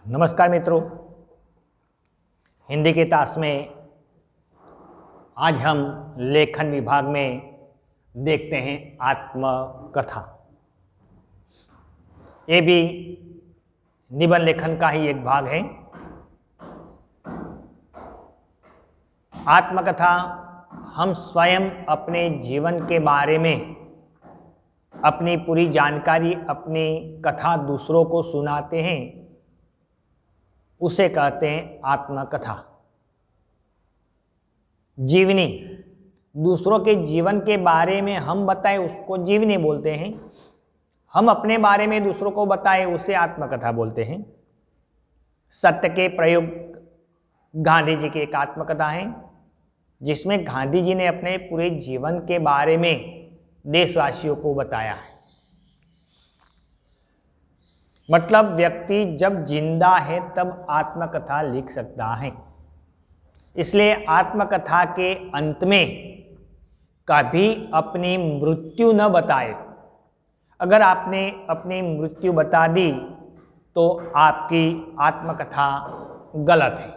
नमस्कार मित्रों, हिंदी के ताश में आज हम लेखन विभाग में देखते हैं आत्मकथा। ये भी निबंध लेखन का ही एक भाग है। आत्मकथा हम स्वयं अपने जीवन के बारे में अपनी पूरी जानकारी, अपनी कथा दूसरों को सुनाते हैं, उसे कहते हैं आत्मकथा। जीवनी, दूसरों के जीवन के बारे में हम बताएं उसको जीवनी बोलते हैं। हम अपने बारे में दूसरों को बताएं उसे आत्मकथा बोलते हैं। सत्य के प्रयोग गांधी जी की एक आत्मकथा है, जिसमें गांधी जी ने अपने पूरे जीवन के बारे में देशवासियों को बताया है। मतलब व्यक्ति जब जिंदा है तब आत्मकथा लिख सकता है। इसलिए आत्मकथा के अंत में कभी अपनी मृत्यु न बताए। अगर आपने अपनी मृत्यु बता दी तो आपकी आत्मकथा गलत है।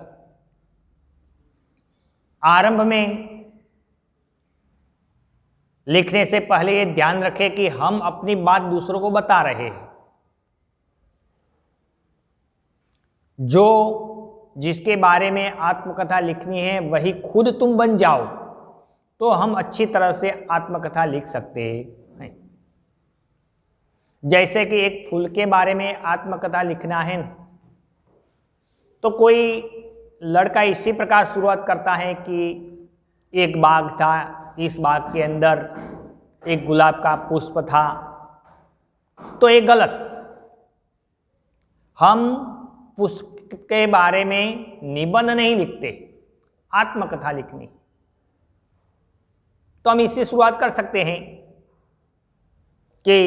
आरंभ में लिखने से पहले ये ध्यान रखें कि हम अपनी बात दूसरों को बता रहे हैं। जो जिसके बारे में आत्मकथा लिखनी है वही खुद तुम बन जाओ तो हम अच्छी तरह से आत्मकथा लिख सकते हैं। जैसे कि एक फूल के बारे में आत्मकथा लिखना है तो कोई लड़का इसी प्रकार शुरुआत करता है कि एक बाग था, इस बाग के अंदर एक गुलाब का पुष्प था, तो ये गलत। हम पुष्प के बारे में निबंध नहीं लिखते, आत्मकथा लिखनी। तो हम इससे शुरुआत कर सकते हैं कि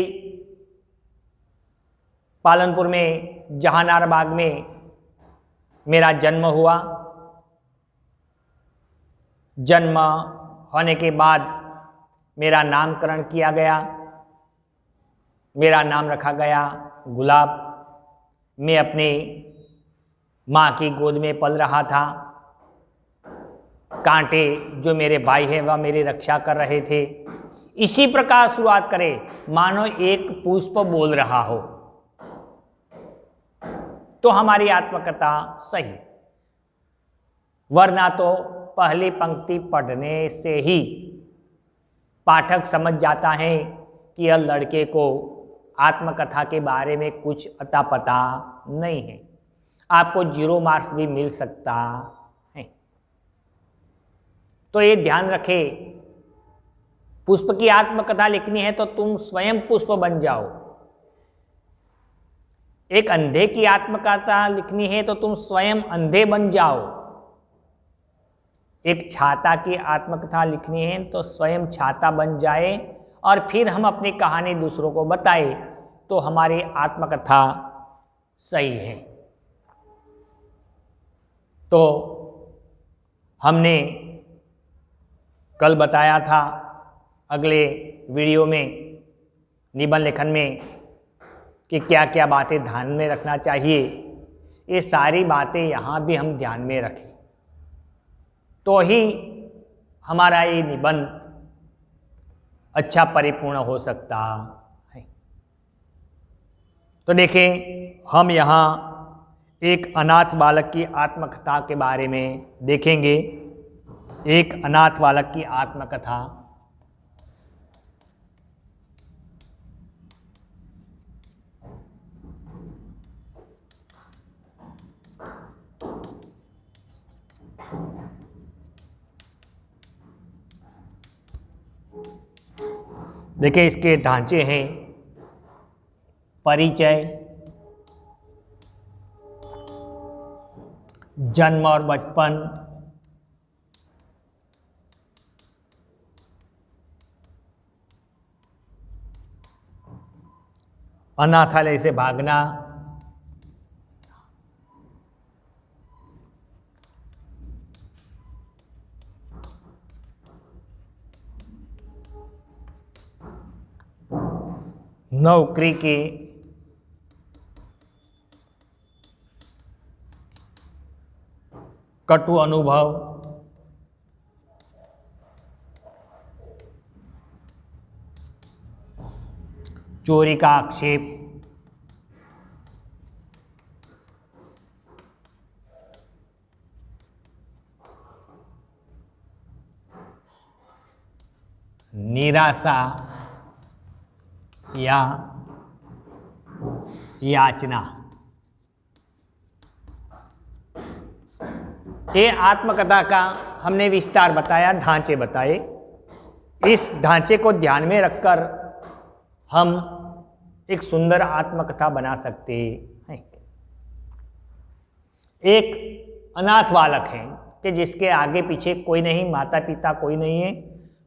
पालनपुर में जहानारा बाग में मेरा जन्म हुआ। जन्म होने के बाद मेरा नामकरण किया गया, मेरा नाम रखा गया गुलाब। मैं अपने माँ की गोद में पल रहा था। कांटे जो मेरे भाई हैं वह मेरी रक्षा कर रहे थे। इसी प्रकार शुरुआत करें, मानो एक पुष्प बोल रहा हो, तो हमारी आत्मकथा सही। वरना तो पहली पंक्ति पढ़ने से ही पाठक समझ जाता है कि यह लड़के को आत्मकथा के बारे में कुछ अता पता नहीं है। आपको 0 मार्क्स भी मिल सकता है। तो ये ध्यान रखें, पुष्प की आत्मकथा लिखनी है तो तुम स्वयं पुष्प बन जाओ। एक अंधे की आत्मकथा लिखनी है तो तुम स्वयं अंधे बन जाओ। एक छाता की आत्मकथा लिखनी है तो स्वयं छाता बन जाए और फिर हम अपनी कहानी दूसरों को बताएं तो हमारी आत्मकथा सही है। तो हमने कल बताया था अगले वीडियो में निबंध लेखन में कि क्या क्या बातें ध्यान में रखना चाहिए। ये सारी बातें यहाँ भी हम ध्यान में रखें तो ही हमारा ये निबंध अच्छा परिपूर्ण हो सकता है। तो देखें, हम यहाँ एक अनाथ बालक की आत्मकथा के बारे में देखेंगे। एक अनाथ बालक की आत्मकथा। देखिए, इसके ढांचे हैं परिचय, जन्म और बचपन, अनाथालय से भागना, नौकरी की कटु अनुभव, चोरी का आक्षेप, निराशा या याचना। ये आत्मकथा का हमने विस्तार बताया, ढांचे बताए। इस ढांचे को ध्यान में रखकर हम एक सुंदर आत्मकथा बना सकते हैं। एक अनाथ बालक है कि जिसके आगे पीछे कोई नहीं, माता पिता कोई नहीं है,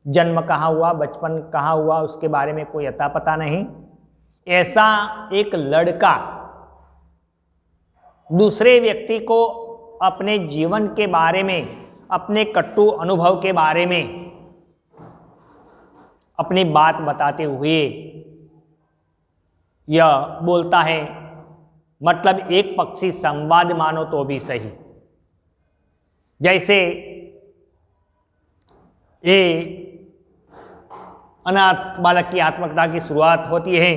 जन्म कहाँ हुआ, बचपन कहाँ हुआ, उसके बारे में कोई अता पता नहीं। ऐसा एक लड़का दूसरे व्यक्ति को अपने जीवन के बारे में, अपने कटु अनुभव के बारे में अपनी बात बताते हुए यह बोलता है, मतलब एक पक्षी संवाद मानो तो भी सही। जैसे ये अनाथ बालक की आत्मकथा की शुरुआत होती है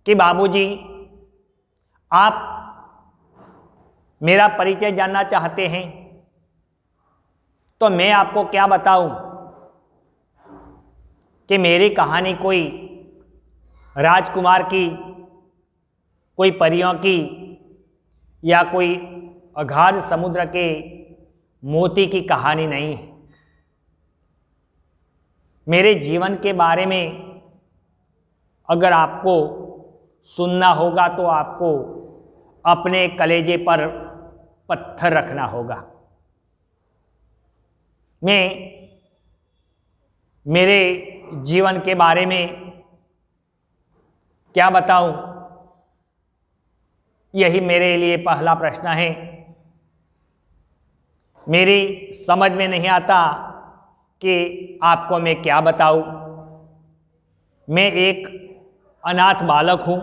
कि बाबूजी, आप मेरा परिचय जानना चाहते हैं तो मैं आपको क्या बताऊं कि मेरी कहानी कोई राजकुमार की, कोई परियों की, या कोई अगाध समुद्र के मोती की कहानी नहीं है। मेरे जीवन के बारे में अगर आपको सुनना होगा तो आपको अपने कलेजे पर पत्थर रखना होगा। मैं मेरे जीवन के बारे में क्या बताऊं, यही मेरे लिए पहला प्रश्न है। मेरी समझ में नहीं आता कि आपको मैं क्या बताऊं। मैं एक अनाथ बालक हूं,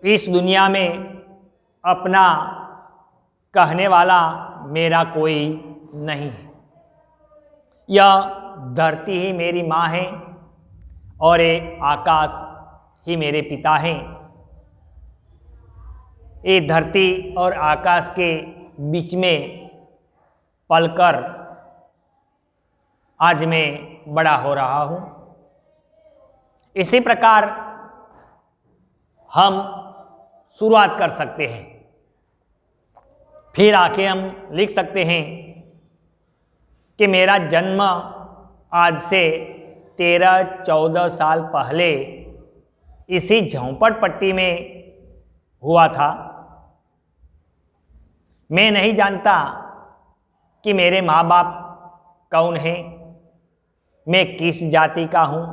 इस दुनिया में अपना कहने वाला मेरा कोई नहीं है। यह धरती ही मेरी माँ है और ये आकाश ही मेरे पिता हैं। ये धरती और आकाश के बीच में पलकर आज मैं बड़ा हो रहा हूँ। इसी प्रकार हम शुरुआत कर सकते हैं, फिर आके हम लिख सकते हैं कि मेरा जन्म आज से 13-14 साल पहले इसी झोंपड़पट्टी में हुआ था। मैं नहीं जानता कि मेरे माँ बाप कौन हैं, मैं किस जाति का हूँ,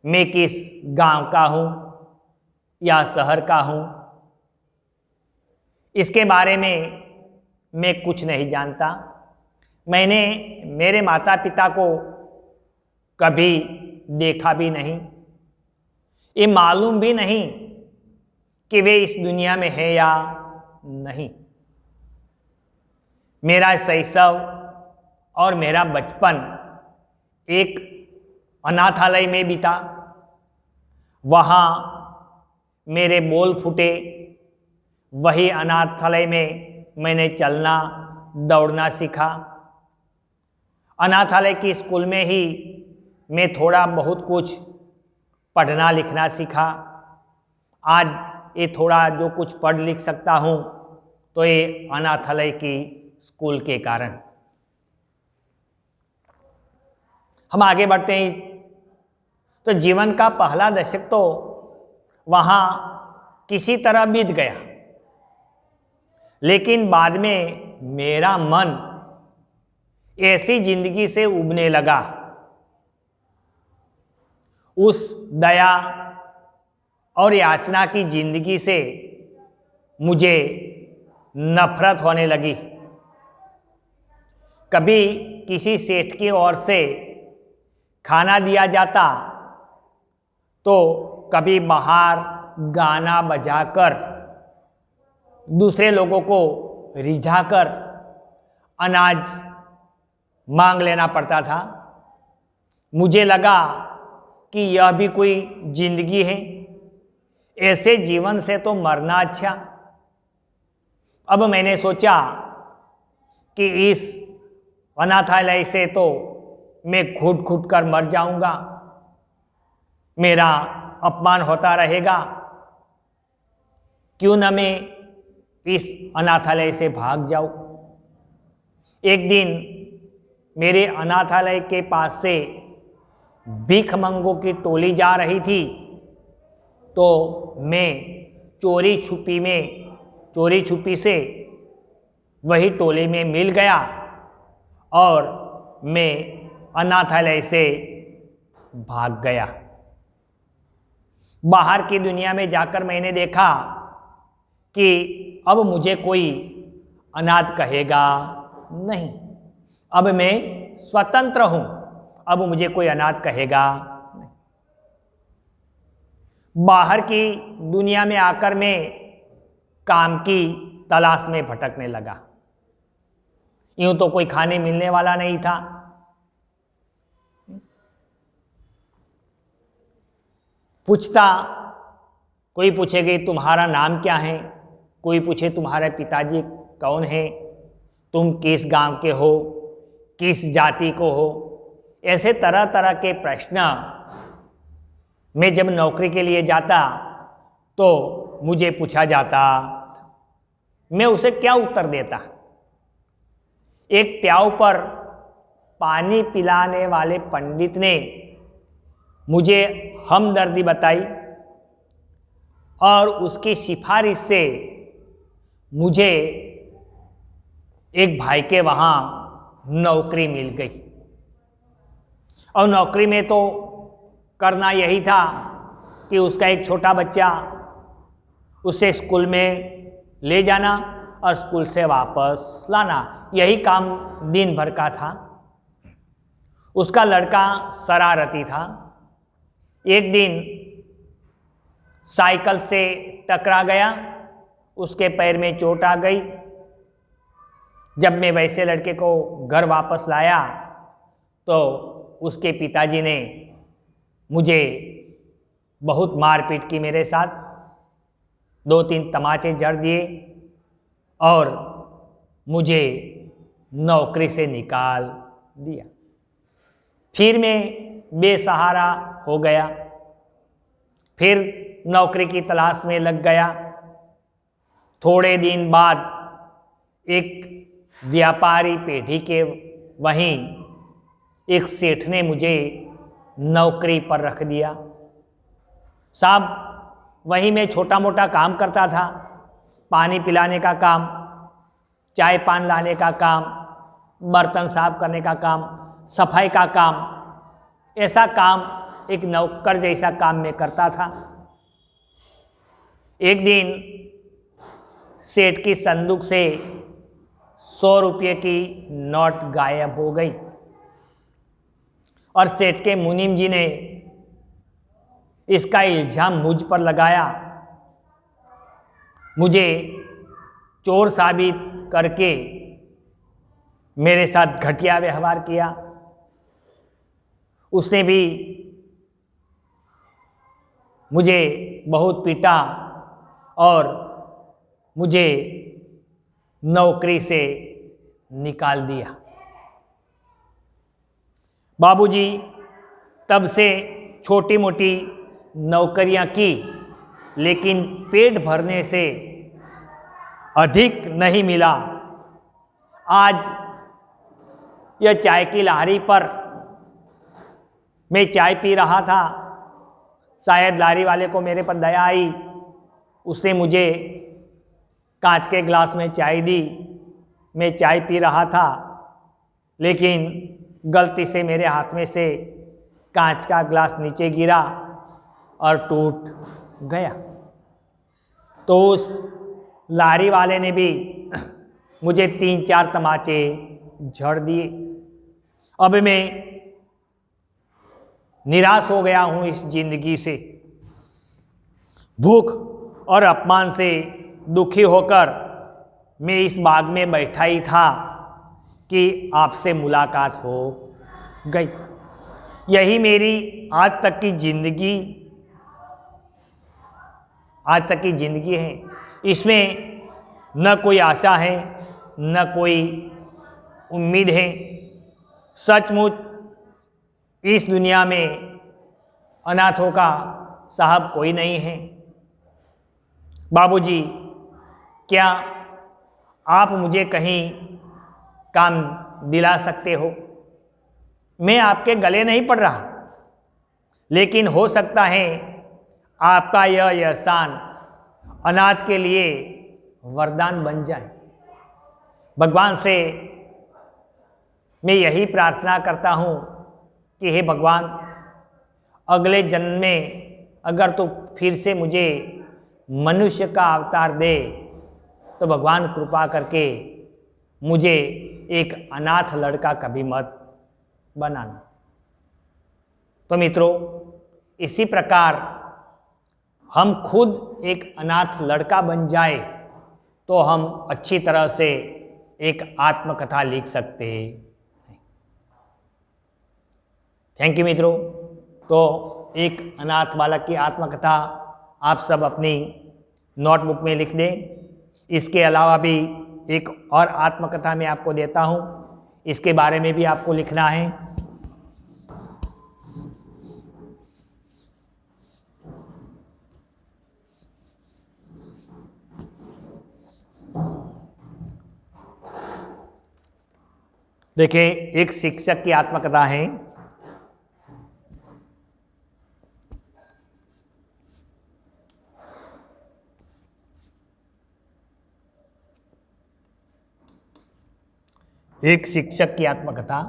मैं किस गांव का हूँ या शहर का हूँ। इसके बारे में मैं कुछ नहीं जानता। मैंने मेरे माता पिता को कभी देखा भी नहीं, ये मालूम भी नहीं कि वे इस दुनिया में है या नहीं। मेरा शैशव और मेरा बचपन एक अनाथालय में बीता। वहाँ मेरे बोल फूटे, वही अनाथालय में मैंने चलना दौड़ना सीखा। अनाथालय की स्कूल में ही मैं थोड़ा बहुत कुछ पढ़ना लिखना सीखा। आज ये थोड़ा जो कुछ पढ़ लिख सकता हूँ तो ये अनाथालय की स्कूल के कारण। हम आगे बढ़ते हैं तो जीवन का पहला दशक तो वहाँ किसी तरह बीत गया, लेकिन बाद में मेरा मन ऐसी जिंदगी से उबने लगा, उस दया और याचना की जिंदगी से मुझे नफरत होने लगी। कभी किसी सेठ की ओर से खाना दिया जाता तो कभी बाहर गाना बजाकर दूसरे लोगों को रिझाकर अनाज मांग लेना पड़ता था। मुझे लगा कि यह भी कोई जिंदगी है, ऐसे जीवन से तो मरना अच्छा। अब मैंने सोचा कि इस अनाथालय से तो मैं घुट घुट कर मर जाऊंगा, मेरा अपमान होता रहेगा। क्यों न मैं इस अनाथालय से भाग जाऊं। एक दिन मेरे अनाथालय के पास से भिखमंगों की टोली जा रही थी, तो मैं चोरी छुपी से वही टोली में मिल गया और मैं अनाथालय से भाग गया। बाहर की दुनिया में जाकर मैंने देखा कि अब मुझे कोई अनाथ कहेगा नहीं। अब मैं स्वतंत्र हूं, अब मुझे कोई अनाथ कहेगा नहीं। बाहर की दुनिया में आकर मैं काम की तलाश में भटकने लगा। यूं तो कोई खाने मिलने वाला नहीं था। कोई पूछेगी तुम्हारा नाम क्या है, कोई पूछे तुम्हारे पिताजी कौन है, तुम किस गांव के हो, किस जाति को हो। ऐसे तरह तरह के प्रश्न मैं जब नौकरी के लिए जाता तो मुझे पूछा जाता, मैं उसे क्या उत्तर देता। एक प्याऊ पर पानी पिलाने वाले पंडित ने मुझे हमदर्दी बताई और उसकी सिफारिश से मुझे एक भाई के वहाँ नौकरी मिल गई। और नौकरी में तो करना यही था कि उसका एक छोटा बच्चा, उसे स्कूल में ले जाना और स्कूल से वापस लाना, यही काम दिन भर का था। उसका लड़का शरारती था। एक दिन साइकिल से टकरा गया, उसके पैर में चोट आ गई। जब मैं वैसे लड़के को घर वापस लाया तो उसके पिताजी ने मुझे बहुत मारपीट की मेरे साथ, 2-3 तमाचे जड़ दिए और मुझे नौकरी से निकाल दिया। फिर मैं बेसहारा हो गया, फिर नौकरी की तलाश में लग गया। थोड़े दिन बाद एक व्यापारी पेढ़ी के वहीं एक सेठ ने मुझे नौकरी पर रख दिया। साहब वहीं मैं छोटा मोटा काम करता था, पानी पिलाने का काम, चाय पान लाने का काम, बर्तन साफ करने का काम, सफाई का काम, ऐसा काम एक नौकर जैसा काम मैं करता था। एक दिन सेठ की संदूक से 100 रुपये की नोट गायब हो गई और सेठ के मुनीम जी ने इसका इल्जाम मुझ पर लगाया, मुझे चोर साबित करके मेरे साथ घटिया व्यवहार किया। उसने भी मुझे बहुत पीटा और मुझे नौकरी से निकाल दिया। बाबूजी तब से छोटी मोटी नौकरियां की, लेकिन पेट भरने से अधिक नहीं मिला। आज यह चाय की लारी पर मैं चाय पी रहा था, शायद लारी वाले को मेरे पर दया आई, उसने मुझे कांच के गिलास में चाय दी। मैं चाय पी रहा था, लेकिन गलती से मेरे हाथ में से कांच का गिलास नीचे गिरा और टूट गया। तो उस लारी वाले ने भी मुझे 3-4 तमाचे झड़ दिए। अब मैं निराश हो गया हूँ इस जिंदगी से। भूख और अपमान से दुखी होकर मैं इस बाग में बैठा ही था कि आपसे मुलाकात हो गई। यही मेरी आज तक की ज़िंदगी है। इसमें न कोई आशा है, न कोई उम्मीद है। सचमुच इस दुनिया में अनाथों का साहब कोई नहीं है। बाबूजी, क्या आप मुझे कहीं काम दिला सकते हो? मैं आपके गले नहीं पड़ रहा, लेकिन हो सकता है आपका यह एहसान अनाथ के लिए वरदान बन जाए। भगवान से मैं यही प्रार्थना करता हूँ कि हे भगवान, अगले जन्म में अगर तो फिर से मुझे मनुष्य का अवतार दे तो भगवान कृपा करके मुझे एक अनाथ लड़का कभी मत बनाना। तो मित्रों, इसी प्रकार हम खुद एक अनाथ लड़का बन जाए तो हम अच्छी तरह से एक आत्मकथा लिख सकते हैं। थैंक यू मित्रों। तो एक अनाथ बालक की आत्मकथा आप सब अपनी नोटबुक में लिख दें। इसके अलावा भी एक और आत्मकथा मैं आपको देता हूँ, इसके बारे में भी आपको लिखना है। देखिए, एक शिक्षक की आत्मकथा है। एक शिक्षक की आत्मकथा।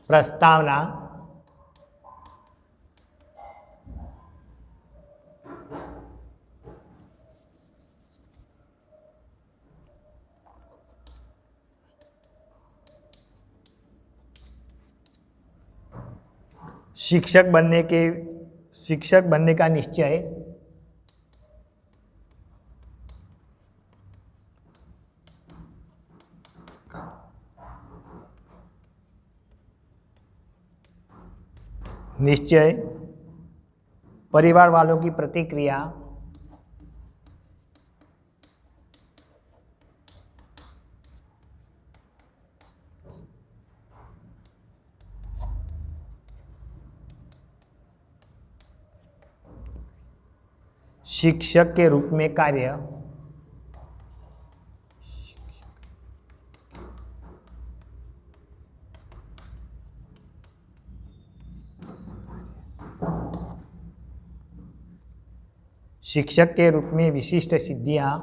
प्रस्तावना। शिक्षक बनने का निश्चय। परिवार वालों की प्रतिक्रिया। शिक्षक के रूप में कार्य। शिक्षक के रूप में विशिष्ट सिद्धियां।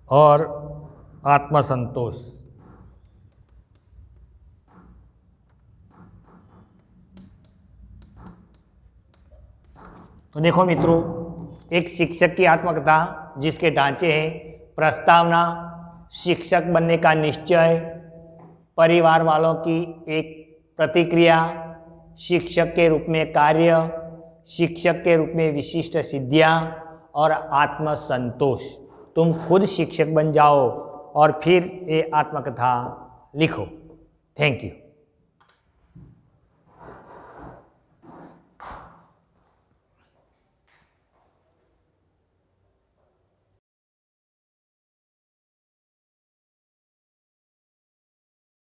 और आत्मसंतोष। तो देखो मित्रों, एक शिक्षक की आत्मकथा जिसके ढांचे हैं प्रस्तावना, शिक्षक बनने का निश्चय, परिवार वालों की एक प्रतिक्रिया, शिक्षक के रूप में कार्य, शिक्षक के रूप में विशिष्ट सिद्धियां और आत्मसंतोष। तुम खुद शिक्षक बन जाओ और फिर ये आत्मकथा लिखो। Thank you.